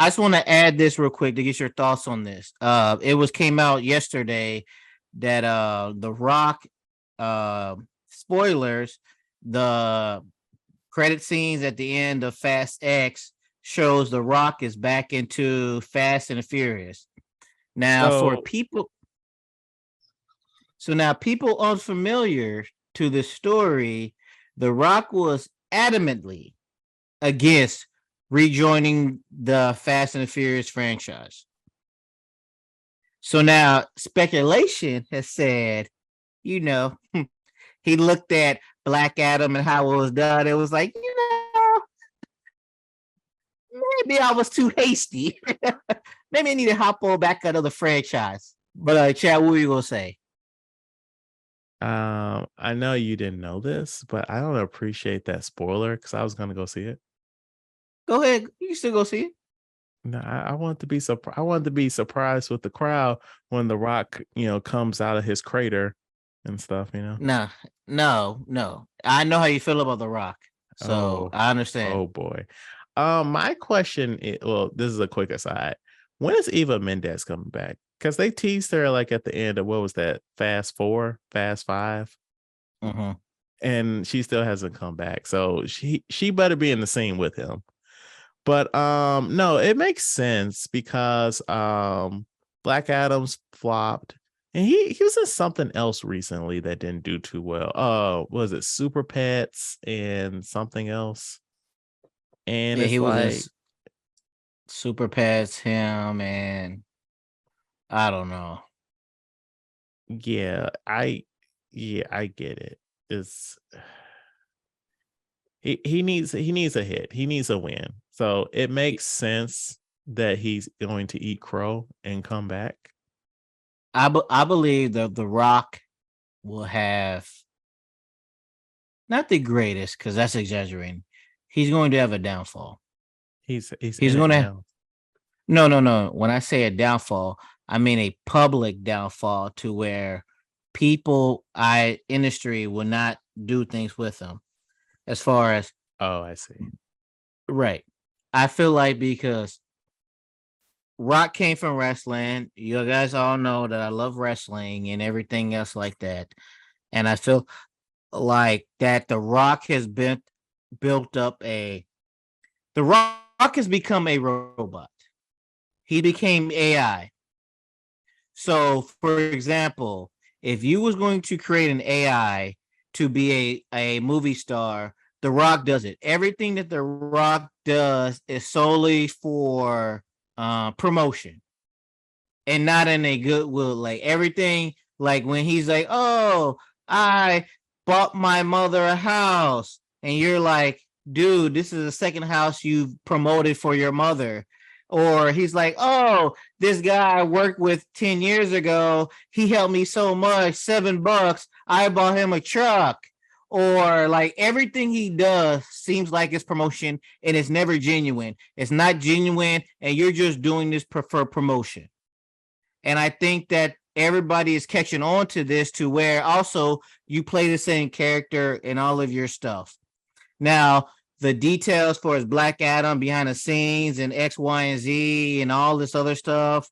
I just want to add this real quick to get your thoughts on this. It came out yesterday that The Rock, uh, spoilers, the credit scenes at the end of Fast X shows The Rock is back into Fast and the Furious. Now, for So people, so now people unfamiliar to the story, The Rock was adamantly against rejoining the Fast and the Furious franchise. So now speculation has said, you know, he looked at Black Adam and how it was done. It was like, maybe I was too hasty. Maybe I need to hop on back out of the franchise. But Chad, what were you gonna say? I know you didn't know this, but I don't appreciate that spoiler because I was gonna go see it. Go ahead. You can still go see it. No, I want to be I wanted to be surprised with the crowd when The Rock, comes out of his crater and stuff. No, no. I know how you feel about The Rock. So Oh, I understand. oh boy. My question is, well, this is a quick aside. When is Eva Mendes coming back? Because they teased her like at the end of what was that? Fast 4, Fast 5, Mm-hmm. and she still hasn't come back. So she better be in the scene with him. But no, it makes sense because Black Adam's flopped. And he was in something else recently that didn't do too well. Was it Super Pets and something else? And Yeah, he it's was in like, Super Pets, him, and I don't know. yeah, I get it. It's he needs a hit. He needs a win. So it makes sense that he's going to eat crow and come back. I believe that The Rock will have not the greatest, because that's exaggerating. He's going to have a downfall. He's He's in it going to now. no. When I say a downfall, I mean a public downfall to where people, industry will not do things with him. As far as Oh, I see. right, I feel like because Rock came from wrestling, you guys all know that I love wrestling and everything else like that, and I feel like that The Rock has been built up a The Rock has become a robot. He became AI. So, for example, if you was going to create an AI to be a movie star, The Rock does it. Everything that The Rock does is solely for promotion and not in a goodwill. Like everything, like when he's like, "Oh, I bought my mother a house," and you're like, "Dude, this is the second house you've promoted for your mother." Or he's like, "Oh, this guy I worked with 10 years ago, he helped me so much, $7. I bought him a truck." Or like everything he does seems like it's promotion and it's never genuine. It's not genuine, and you're just doing this for promotion. And I think that everybody is catching on to this to where also you play the same character in all of your stuff. Now, the details for his Black Adam behind the scenes and X, Y, and Z and all this other stuff,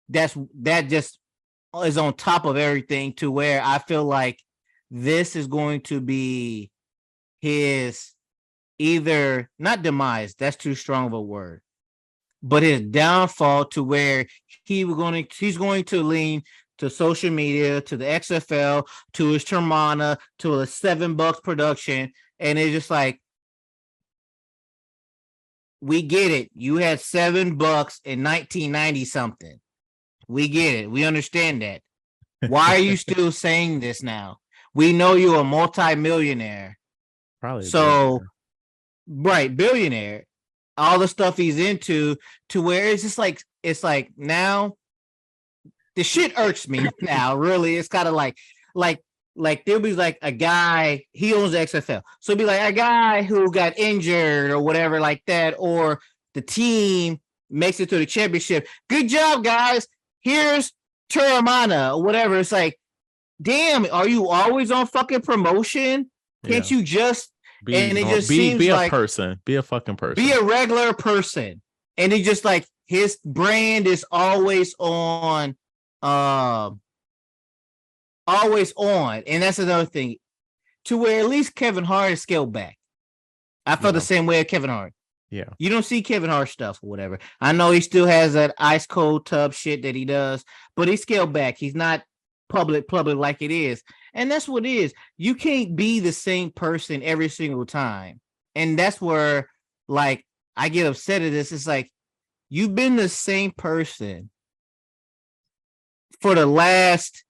that just is on top of everything to where I feel like this is going to be his either not demise, that's too strong of a word, but his downfall to where he's going to lean to social media, to the XFL, to his Termana, to a $7 production, and it's just like, we get it. You had $7 in 1990 something. We get it. We understand that. Why are you still saying this now? We know you're a multi-millionaire. Probably a So, billionaire. right, billionaire. All the stuff he's into, to where it's like now the shit irks me now. Really, it's kind of like there'll be like a guy, he owns the XFL, so it'll be like a guy who got injured or whatever like that, or the team makes it to the championship. Good job, guys. Here's Turamana or whatever. It's like, damn, are you always on fucking promotion? Can't Yeah. you just? Be And it normal. just Be seems a like person. Be a fucking be person. a regular person. And it just like his brand is always on, and that's another thing. To where at least Kevin Hart is scaled back. I felt the same way at Kevin Hart. Yeah. You don't see Kevin Hart stuff or whatever. I know he still has that ice cold tub shit that he does, but he's scaled back. He's not public like it is. And that's what it is. You can't be the same person every single time. And that's where, like, I get upset at this. It's like, you've been the same person for the last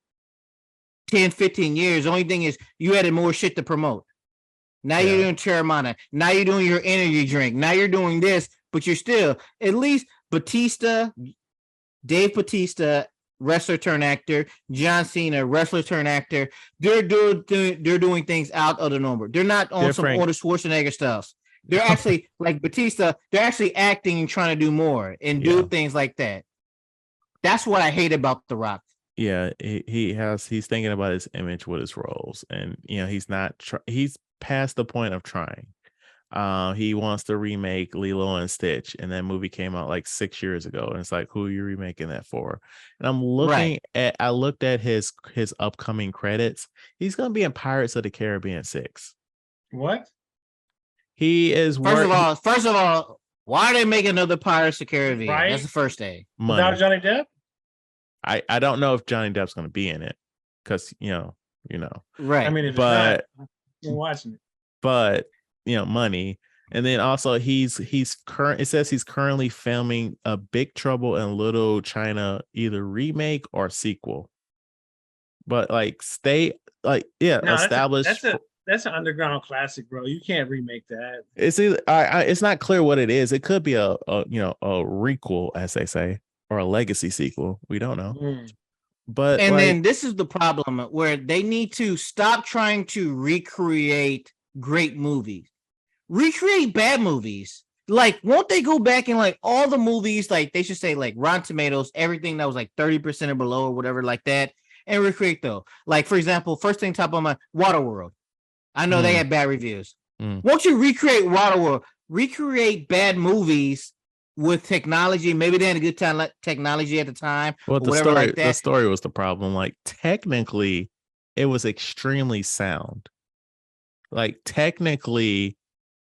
10, 15 years. The only thing is you added more shit to promote. Now you're doing Terramana. Now you're doing your energy drink. Now you're doing this, but you're still, at least Dave Bautista, wrestler turned actor, John Cena, wrestler turned actor. They're doing things out of the norm. They're not on some Arnold Schwarzenegger stuff. They're actually, like Bautista, they're actually acting and trying to do more and do things like that. That's what I hate about The Rock. Yeah, he's thinking about his image with his roles, and he's past the point of trying. He wants to remake Lilo and Stitch, and that movie came out like 6 years ago, and it's like, who are you remaking that for? And I looked at his upcoming credits. He's gonna be in Pirates of the Caribbean 6. What? He is first of all, why are they making another Pirates of the Caribbean? Right? That's the first day. Without Johnny Depp? I don't know if Johnny Depp's going to be in it, because you know, right? I mean, if but it's not, you're watching it. But money, and then also he's current. It says he's currently filming a Big Trouble in Little China, either remake or sequel. But established. That's an underground classic, bro. You can't remake that. It's either, it's not clear what it is. It could be a requel, as they say, or a legacy sequel. We don't know. But then this is the problem where they need to stop trying to recreate great movies. Recreate bad movies. Like, won't they go back and like all the movies, like they should say like Rotten Tomatoes, everything that was like 30% or below or whatever like that, and recreate though. Like, for example, first thing top of my Waterworld. I know they had bad reviews. Won't you recreate Waterworld? Recreate bad movies with technology. Maybe they had a good time technology at the time. Well, the story was the problem. Like, technically, it was extremely sound. Like, technically,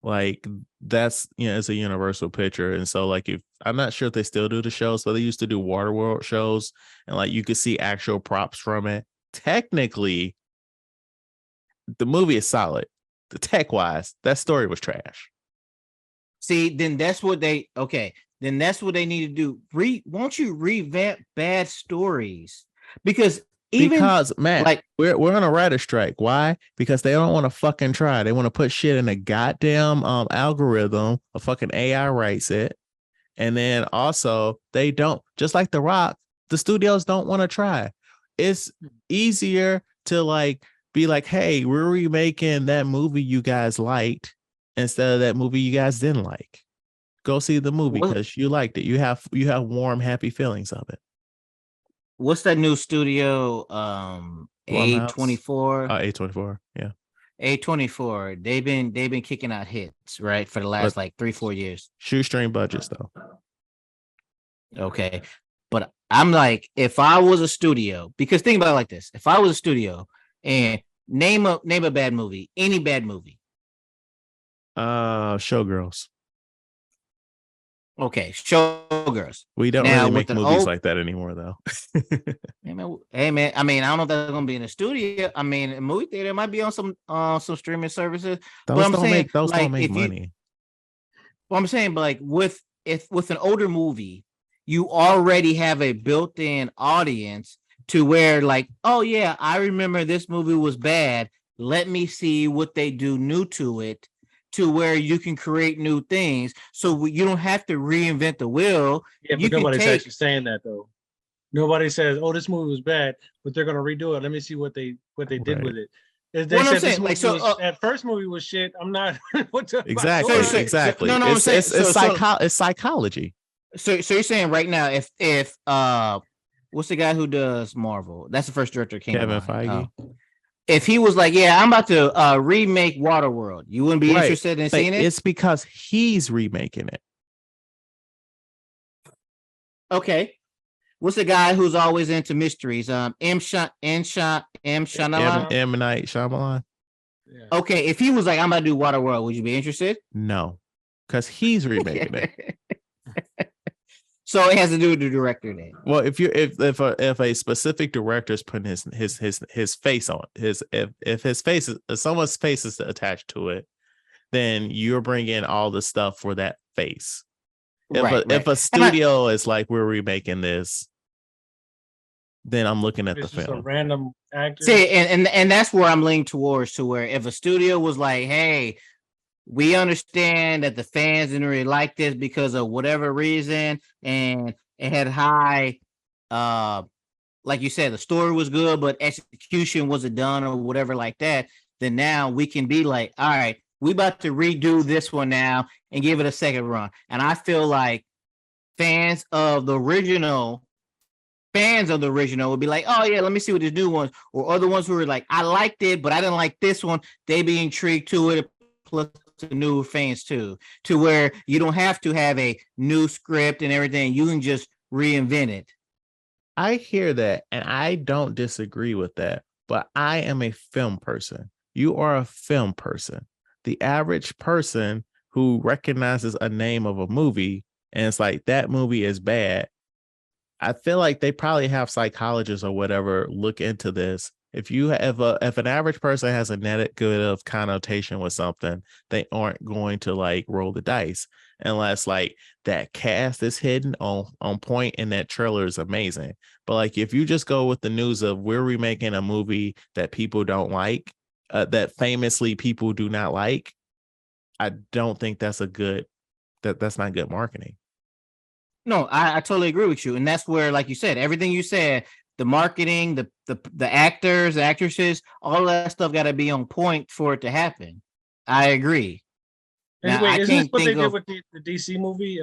like, that's, it's a universal picture. And so, like, if I'm not sure if they still do the shows, but they used to do Waterworld shows, and like you could see actual props from it. Technically, the movie is solid. The tech wise, that story was trash. See, then that's what they need to do. Won't you revamp bad stories? Because man, like we're on a writer strike. Why? Because they don't want to fucking try. They want to put shit in a goddamn algorithm. A fucking AI writes it, and then also they don't. Just like The Rock, the studios don't want to try. It's easier to like be like, hey, we're remaking that movie you guys liked instead of that movie you guys didn't like. Go see the movie because you liked it. You have warm, happy feelings of it. What's that new studio? A24. A24, yeah. A24. They've been kicking out hits, right, for the last like 3-4 years. Shoestring budgets though. Okay. But I'm like, if I was a studio, because think about it like this. If I was a studio and name a bad movie, any bad movie. Showgirls. Okay, Showgirls. We don't really make movies like that anymore, though. Hey man, I mean, I don't know if that's gonna be in a studio. I mean, a movie theater might be on some streaming services. Those don't make money. Well, I'm saying, but like with an older movie, you already have a built-in audience to where like, oh yeah, I remember this movie was bad. Let me see what they do new to it, to where you can create new things. So you don't have to reinvent the wheel. Yeah, but nobody's actually saying that though. Nobody says, "Oh, this movie was bad," but they're gonna redo it. Let me see what they did with it. They said this movie that first movie was shit. I'm not. Exactly. It's psychology. So you're saying right now, if what's the guy who does Marvel? That's the first director, Kevin Feige. If he was like, yeah, I'm about to remake Waterworld, you wouldn't be interested in seeing it? It's because he's remaking it. Okay. What's the guy who's always into mysteries? M. Shanala. M Night Shyamalan. Yeah. Okay, if he was like, I'm gonna do Waterworld, would you be interested? No, because he's remaking it. So it has to do with the director then. Well, if a specific director is putting his face on if his face is if someone's face is attached to it, then you're bringing all the stuff for that face. If a studio is like, we're remaking this, then I'm looking at the film. A random actor. See, and that's where I'm leaning towards, to where if a studio was like, hey, we understand that the fans didn't really like this because of whatever reason, and it had high, like you said, the story was good, but execution wasn't done or whatever like that. Then now we can be like, all right, we about to redo this one now and give it a second run. And I feel like fans of the original would be like, oh yeah, let me see what this new ones, or other ones who were like, I liked it, but I didn't like this one. They be intrigued to it. Plus the new fans too, to where you don't have to have a new script and everything. You can just reinvent it. I hear that, and I don't disagree with that, but I am a film person. You are a film person. The average person who recognizes a name of a movie and it's like, that movie is bad, I feel like they probably have psychologists or whatever look into this. If an average person has a negative connotation with something, they aren't going to like roll the dice unless like that cast is hidden on point and that trailer is amazing. But like, if you just go with the news of, we're remaking a movie that people don't like, that famously people do not like, I don't think that's not good marketing. No, I totally agree with you. And that's where, like you said, everything you said, the marketing, the actors, the actresses, all that stuff got to be on point for it to happen. I agree. Now, wait, is this what they did with the DC movie?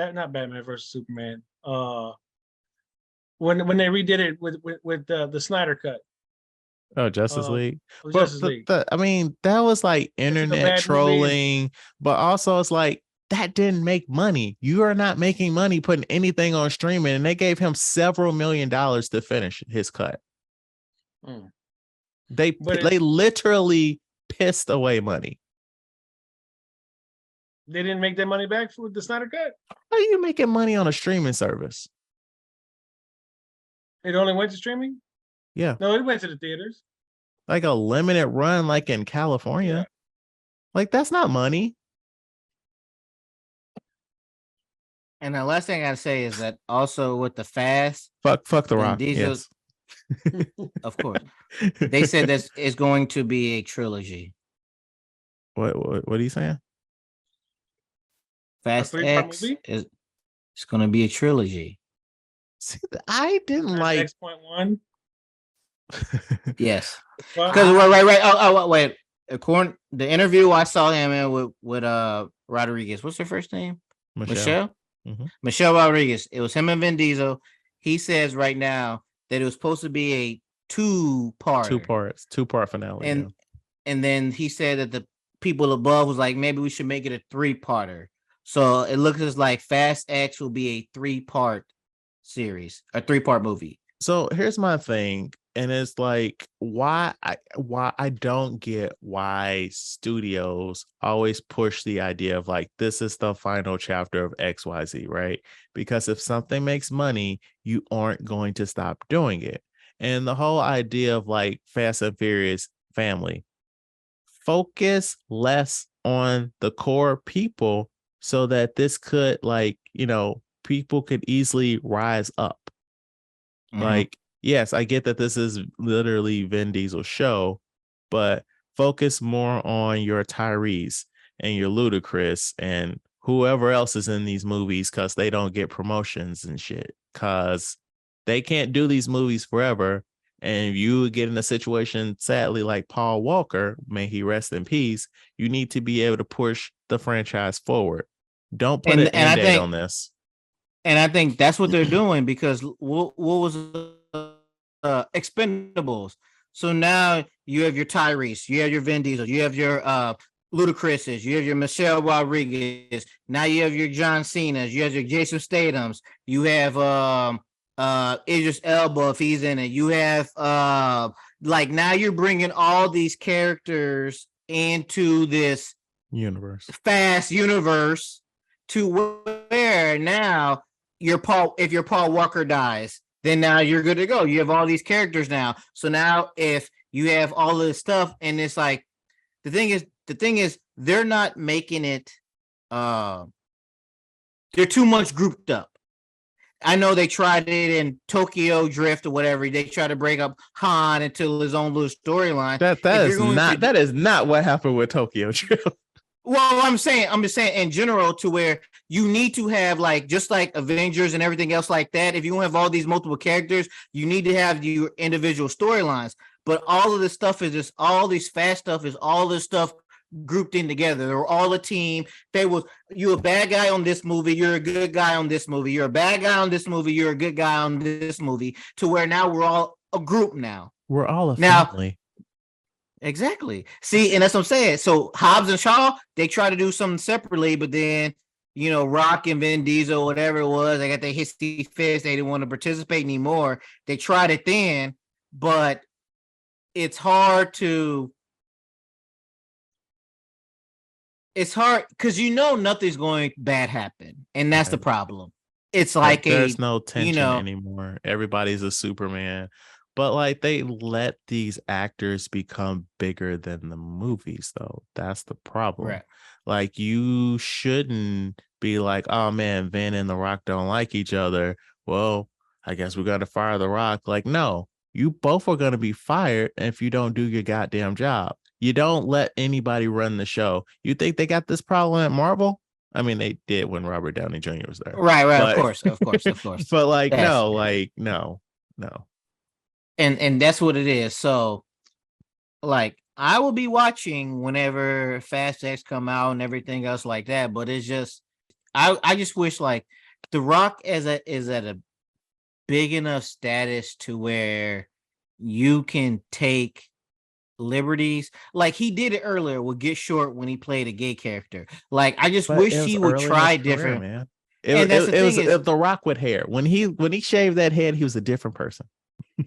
Not Batman versus Superman. When they redid it with the Snyder cut. Oh, Justice League. Justice League. I mean, that was like internet trolling, but also it's like, that didn't make money. You are not making money putting anything on streaming, and they gave him several $1 million to finish his cut. They literally pissed away money. They didn't make their money back for the Snyder cut. How are you making money on a streaming service? It only went to streaming? Yeah. No, it went to the theaters. Like a limited run, like in California. Yeah. Like, that's not money. And the last thing I gotta say is that also with the Fast, fuck the Rock. Yes. Of course, they said that it's going to be a trilogy. What are you saying? Fast X is it's going to be a trilogy. See, I didn't like X.1. Yes, because right. Oh, wait. According the interview I saw him in with Rodriguez. What's her first name? Michelle. Mm-hmm. Michelle Rodriguez. It was him and Vin Diesel. He says right now that it was supposed to be a two-part finale. And then he said that the people above was like, maybe we should make it a 3-parter. So it looks like Fast X will be a 3-part series, a 3-part movie. So here's my thing, and it's like, why I don't get why studios always push the idea of like, this is the final chapter of XYZ, right? Because if something makes money, you aren't going to stop doing it. And the whole idea of like Fast and Furious family, focus less on the core people so that this could, like, people could easily rise up. Mm-hmm. Like, yes, I get that this is literally Vin Diesel's show, but focus more on your Tyrese and your Ludacris and whoever else is in these movies, because they don't get promotions and shit, because they can't do these movies forever. And you get in a situation, sadly, like Paul Walker, may he rest in peace, you need to be able to push the franchise forward. Don't put an end date on this. And I think that's what they're doing, because what was Expendables? So now you have your Tyrese, you have your Vin Diesel, you have your Ludacris's, you have your Michelle Rodriguez, now you have your John Cena's, you have your Jason Statham's, you have Idris Elba if he's in it, you have like now you're bringing all these characters into this universe, fast universe, to where now if your Paul Walker dies, then now you're good to go. You have all these characters now. So now if you have all this stuff, and it's like the thing is they're not making it they're too much grouped up. I know they tried it in Tokyo Drift or whatever. They try to break up Han into his own little storyline. That is not what happened with Tokyo Drift. Well, I'm just saying in general, to where you need to have like just like Avengers and everything else like that. If you want to have all these multiple characters, you need to have your individual storylines. But all of this stuff is just all this fast stuff is all this stuff grouped in together. They're all a team. You're a bad guy on this movie, you're a good guy on this movie. You're a bad guy on this movie, you're a good guy on this movie. To where now we're all a group now. We're all a family. Exactly. See, and that's what I'm saying. So Hobbs and Shaw, they try to do something separately, but then Rock and Vin Diesel, whatever it was, they got their hissy fist. They didn't want to participate anymore. They tried it then, but it's hard because nothing's going bad happen, and that's the problem. It's like there's no tension anymore. Everybody's a Superman. But like they let these actors become bigger than the movies, though. That's the problem. Right. Like you shouldn't be like, oh man, Vin and The Rock don't like each other. Well, I guess we got to fire The Rock. Like, no, you both are going to be fired if you don't do your goddamn job. You don't let anybody run the show. You think they got this problem at Marvel? I mean, they did when Robert Downey Jr. was there. Right. But, of course. But like, no. And that's what it is. So, like, I will be watching whenever Fast X come out and everything else like that. But it's just, I just wish like The Rock is at a big enough status to where you can take liberties. Like he did it earlier with Get Short when he played a gay character. Like I just wish he would try different, man. It was The Rock with hair. When he shaved that head, he was a different person.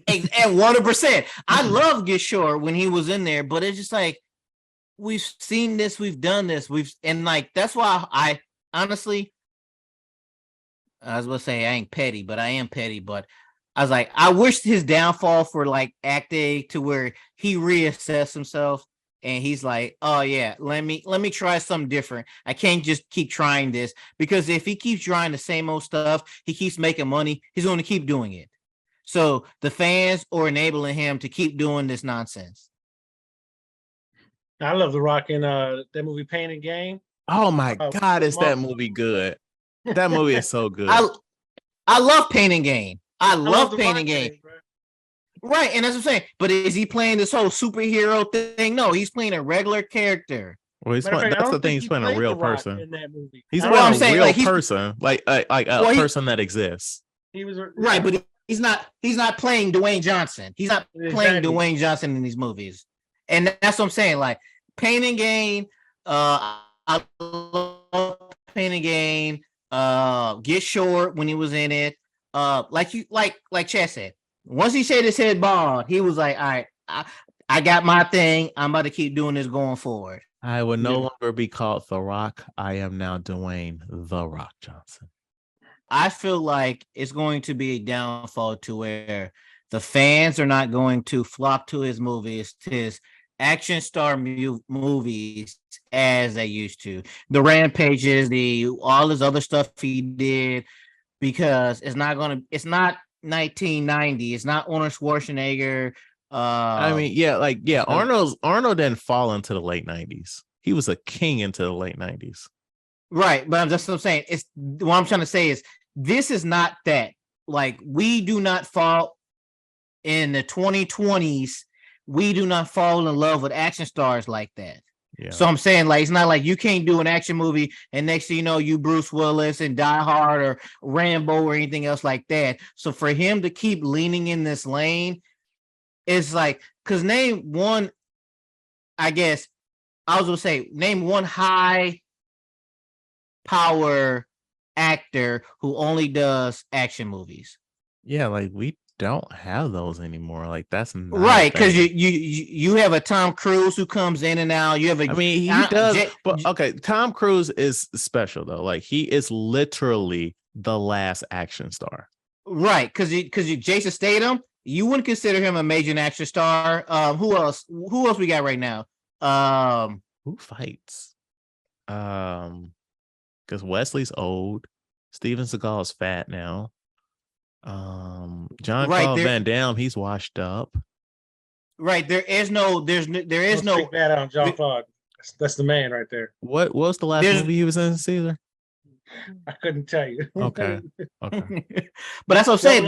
And 100%. I love Get Short when he was in there, but it's just like we've seen this, we've done this, and like that's why I honestly, I was gonna say I ain't petty, but I am petty. But I was like, I wish his downfall for like Act A to where he reassessed himself and he's like, oh yeah, let me try something different. I can't just keep trying this, because if he keeps trying the same old stuff, he keeps making money, he's going to keep doing it. So the fans are enabling him to keep doing this nonsense. I love The Rock in that movie Pain and Gain. Oh my God, is that movie good? That movie is so good. I love Pain and Gain. I love Pain and Gain. Right, and that's what I'm saying. But is he playing this whole superhero thing? No, he's playing a regular character. Well, that's the thing. He's playing a real person in that movie. He's playing a real person, like a person that exists. He was right, but he's not playing Dwayne Johnson. He's not playing Dwayne Johnson in these movies, and that's what I'm saying. Like Pain and Gain, I love Pain and Gain. Get Short when he was in it. Like Chad said, once he shaved his head bald, he was like, all right, I got my thing. I'm about to keep doing this going forward. I will no longer be called The Rock. I am now Dwayne The Rock Johnson. I feel like it's going to be a downfall to where the fans are not going to flock to his movies, to his action star movies as they used to. The Rampages, all this other stuff he did, because it's not 1990. It's not Arnold Schwarzenegger. Arnold didn't fall into the late 90s. He was a king into the late 90s. Right, but that's what I'm saying. It's what I'm trying to say is this is not that. Like, we do not fall in the 2020s. We do not fall in love with action stars like that. Yeah. So I'm saying, like, it's not like you can't do an action movie and next thing you know, you Bruce Willis and Die Hard or Rambo or anything else like that. So for him to keep leaning in this lane, it's like, because name one, I guess, I was gonna say, name one high power actor who only does action movies. Yeah, like we don't have those anymore. Like that's not right, because you have a Tom Cruise who comes in and out. You have a. I mean, he does, but okay, Tom Cruise is special though. Like he is literally the last action star. Right, because Jason Statham, you wouldn't consider him a major action star. Who else? Who else we got right now? Who fights? Because Wesley's old. Steven Seagal's fat now. Jean-Claude Van Damme, he's washed up. Right, there is no bad on Jean-Claude. That's the man right there. What was the last movie he was in, Caesar? I couldn't tell you. Okay. But that's what I'm saying.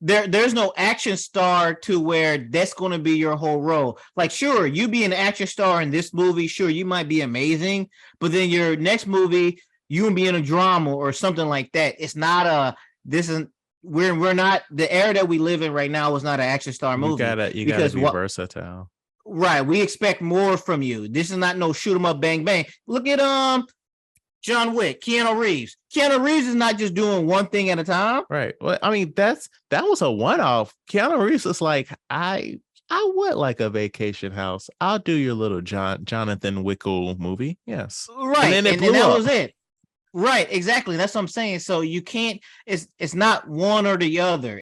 There's no action star to where that's going to be your whole role. Like, sure, you be an action star in this movie, sure, you might be amazing, but then your next movie, you will be in a drama or something like that. It's not we're not, the era that we live in right now is not an action star movie. You gotta be versatile. Right. We expect more from you. This is not no shoot 'em up, bang, bang. Look at John Wick, Keanu Reeves. Keanu Reeves is not just doing one thing at a time. Right. Well, I mean, that was a one-off. Keanu Reeves is like, I would like a vacation house. I'll do your little Jonathan Wickle movie. Yes. Right. And then that was it. Right, exactly. That's what I'm saying. So you can't, it's not one or the other.